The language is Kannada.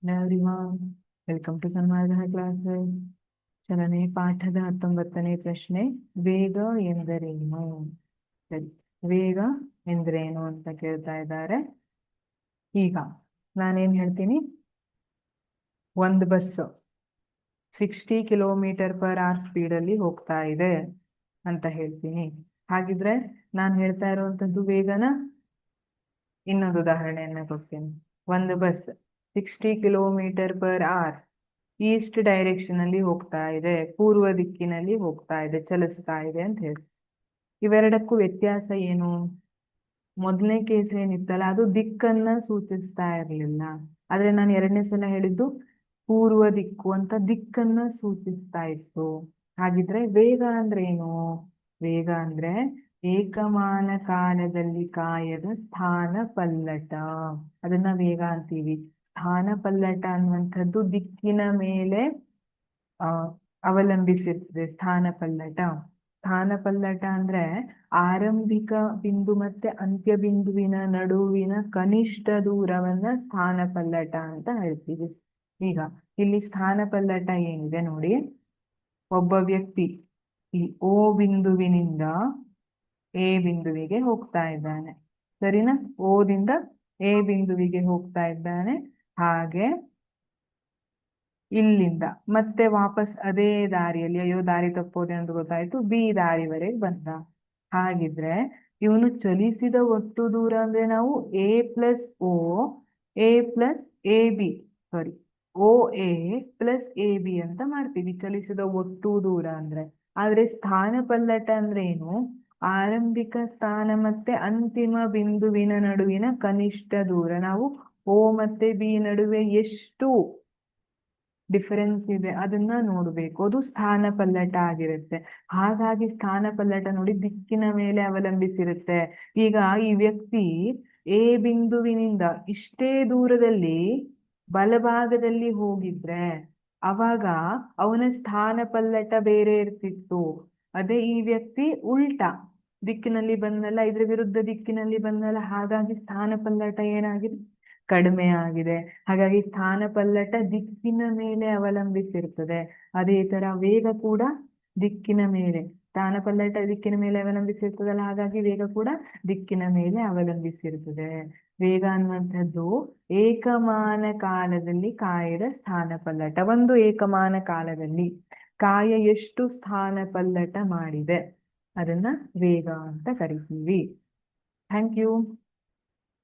Hello everyone, ವೆಲ್ಕಮ್ ಟು ಸನ್ಮಾರ್ಗದ ಕ್ಲಾಸಸ್. ಚಲನೆ ಪಾಠದ 19ನೇ ಪ್ರಶ್ನೆ, ವೇಗ ಎಂದರೇನು? ಸರಿ, ವೇಗ ಎಂದರೇನು ಅಂತ ಕೇಳ್ತಾ ಇದ್ದಾರೆ. ಈಗ ನಾನೇನ್ ಹೇಳ್ತೀನಿ, ಒಂದು ಬಸ್ 60 km/h ಸ್ಪೀಡಲ್ಲಿ ಹೋಗ್ತಾ ಇದೆ ಅಂತ ಹೇಳ್ತೀನಿ. ಹಾಗಿದ್ರೆ ನಾನು ಹೇಳ್ತಾ ಇರುವಂತದ್ದು ವೇಗನ ಇನ್ನೊಂದು ಉದಾಹರಣೆಯನ್ನ ಕೊಡ್ತೀನಿ. ಒಂದು ಬಸ್ 60 km/h ಈಸ್ಟ್ ಡೈರೆಕ್ಷನ್ ಅಲ್ಲಿ ಹೋಗ್ತಾ ಇದೆ, ಪೂರ್ವ ದಿಕ್ಕಿನಲ್ಲಿ ಹೋಗ್ತಾ ಇದೆ, ಚಲಿಸ್ತಾ ಇದೆ ಅಂತ ಹೇಳಿ. ಇವೆರಡಕ್ಕೂ ವ್ಯತ್ಯಾಸ ಏನು? ಮೊದಲನೇ ಕೇಸ್ ಏನಿತ್ತಲ್ಲ, ಅದು ದಿಕ್ಕನ್ನ ಸೂಚಿಸ್ತಾ ಇರಲಿಲ್ಲ. ಆದ್ರೆ ನಾನು ಎರಡನೇ ಸಲ ಹೇಳಿದ್ದು ಪೂರ್ವ ದಿಕ್ಕು ಅಂತ ದಿಕ್ಕನ್ನ ಸೂಚಿಸ್ತಾ ಇತ್ತು. ಹಾಗಿದ್ರೆ ವೇಗ ಅಂದ್ರೆ ಏನು? ವೇಗ ಅಂದ್ರೆ ಏಕಮಾನ ಕಾಲದಲ್ಲಿ ಕಾಯದ ಸ್ಥಾನ ಪಲ್ಲಟ, ಅದನ್ನ ವೇಗ ಅಂತೀವಿ. ಸ್ಥಾನ ಪಲ್ಲಟ ಅನ್ನುವಂಥದ್ದು ದಿಕ್ಕಿನ ಮೇಲೆ ಅವಲಂಬಿಸಿರ್ತದೆ. ಸ್ಥಾನ ಪಲ್ಲಟ ಅಂದ್ರೆ ಆರಂಭಿಕ ಬಿಂದು ಮತ್ತೆ ಅಂತ್ಯ ಬಿಂದುವಿನ ನಡುವಿನ ಕನಿಷ್ಠ ದೂರವನ್ನ ಸ್ಥಾನ ಪಲ್ಲಟ ಅಂತ ಹೇಳ್ತೀವಿ. ಈಗ ಇಲ್ಲಿ ಸ್ಥಾನ ಪಲ್ಲಟ ಏನಿದೆ ನೋಡಿ, ಒಬ್ಬ ವ್ಯಕ್ತಿ ಈ ಓ ಬಿಂದುವಿನಿಂದ ಎ ಬಿಂದುವಿಗೆ ಹೋಗ್ತಾ ಇದ್ದಾನೆ, ಸರಿನಾ? ಓದಿಂದ ಎ ಬಿಂದುವಿಗೆ ಹೋಗ್ತಾ ಇದ್ದಾನೆ. ಹಾಗೆ ಇಲ್ಲಿಂದ ಮತ್ತೆ ವಾಪಸ್ ಅದೇ ದಾರಿಯಲ್ಲಿ, ಅಯ್ಯೋ ದಾರಿ ತಪ್ಪೋದೆ ಅಂತ ಗೊತ್ತಾಯ್ತು, ಬಿ ದಾರಿವರೆಗೆ ಬಂದ. ಹಾಗಿದ್ರೆ ಇವನು ಚಲಿಸಿದ ಒಟ್ಟು ದೂರ ಅಂದ್ರೆ ನಾವು A plus O A plus A B sorry O A plus A B ಅಂತ ಮಾಡ್ತೀವಿ, ಚಲಿಸಿದ ಒಟ್ಟು ದೂರ ಅಂದ್ರೆ. ಆದ್ರೆ ಸ್ಥಾನ ಪಲ್ಲಟ ಅಂದ್ರೆ ಏನು? ಆರಂಭಿಕ ಸ್ಥಾನ ಮತ್ತೆ ಅಂತಿಮ ಬಿಂದುವಿನ ನಡುವಿನ ಕನಿಷ್ಠ ದೂರ. ನಾವು ಓ ಮತ್ತೆ ಬಿ ನಡುವೆ ಎಷ್ಟು ಡಿಫರೆನ್ಸ್ ಇದೆ ಅದನ್ನ ನೋಡ್ಬೇಕು, ಅದು ಸ್ಥಾನ ಪಲ್ಲಟ ಆಗಿರುತ್ತೆ. ಹಾಗಾಗಿ ಸ್ಥಾನ ಪಲ್ಲಟ ನೋಡಿ ದಿಕ್ಕಿನ ಮೇಲೆ ಅವಲಂಬಿಸಿರುತ್ತೆ. ಈಗ ಈ ವ್ಯಕ್ತಿ ಎ ಬಿಂದುವಿನಿಂದ ಇಷ್ಟೇ ದೂರದಲ್ಲಿ ಬಲಭಾಗದಲ್ಲಿ ಹೋಗಿದ್ರೆ ಅವಾಗ ಅವನ ಸ್ಥಾನ ಪಲ್ಲಟ ಬೇರೆ ಇರ್ತಿತ್ತು. ಅದೇ ಈ ವ್ಯಕ್ತಿ ಉಲ್ಟಾ ದಿಕ್ಕಿನಲ್ಲಿ ಬಂದಲ್ಲ, ಇದ್ರ ವಿರುದ್ಧ ದಿಕ್ಕಿನಲ್ಲಿ ಬಂದಲ್ಲ, ಹಾಗಾಗಿ ಸ್ಥಾನ ಪಲ್ಲಟ ಏನಾಗಿದೆ? ಕಡಿಮೆ ಆಗಿದೆ. ಹಾಗಾಗಿ ಸ್ಥಾನ ಪಲ್ಲಟ ದಿಕ್ಕಿನ ಮೇಲೆ ಅವಲಂಬಿಸಿರ್ತದೆ. ಅದೇ ತರ ವೇಗ ಕೂಡ ದಿಕ್ಕಿನ ಮೇಲೆ, ಸ್ಥಾನ ಪಲ್ಲಟ ದಿಕ್ಕಿನ ಮೇಲೆ ಅವಲಂಬಿಸಿರ್ತದಲ್ಲ, ಹಾಗಾಗಿ ವೇಗ ಕೂಡ ದಿಕ್ಕಿನ ಮೇಲೆ ಅವಲಂಬಿಸಿರ್ತದೆ. ವೇಗ ಅನ್ನುವಂಥದ್ದು ಏಕಮಾನ ಕಾಲದಲ್ಲಿ ಕಾಯದ ಸ್ಥಾನ ಪಲ್ಲಟ. ಒಂದು ಏಕಮಾನ ಕಾಲದಲ್ಲಿ ಕಾಯ ಎಷ್ಟು ಸ್ಥಾನ ಪಲ್ಲಟ ಮಾಡಿದೆ ಅದನ್ನ ವೇಗ ಅಂತ ಕರಿತೀವಿ. Thank you.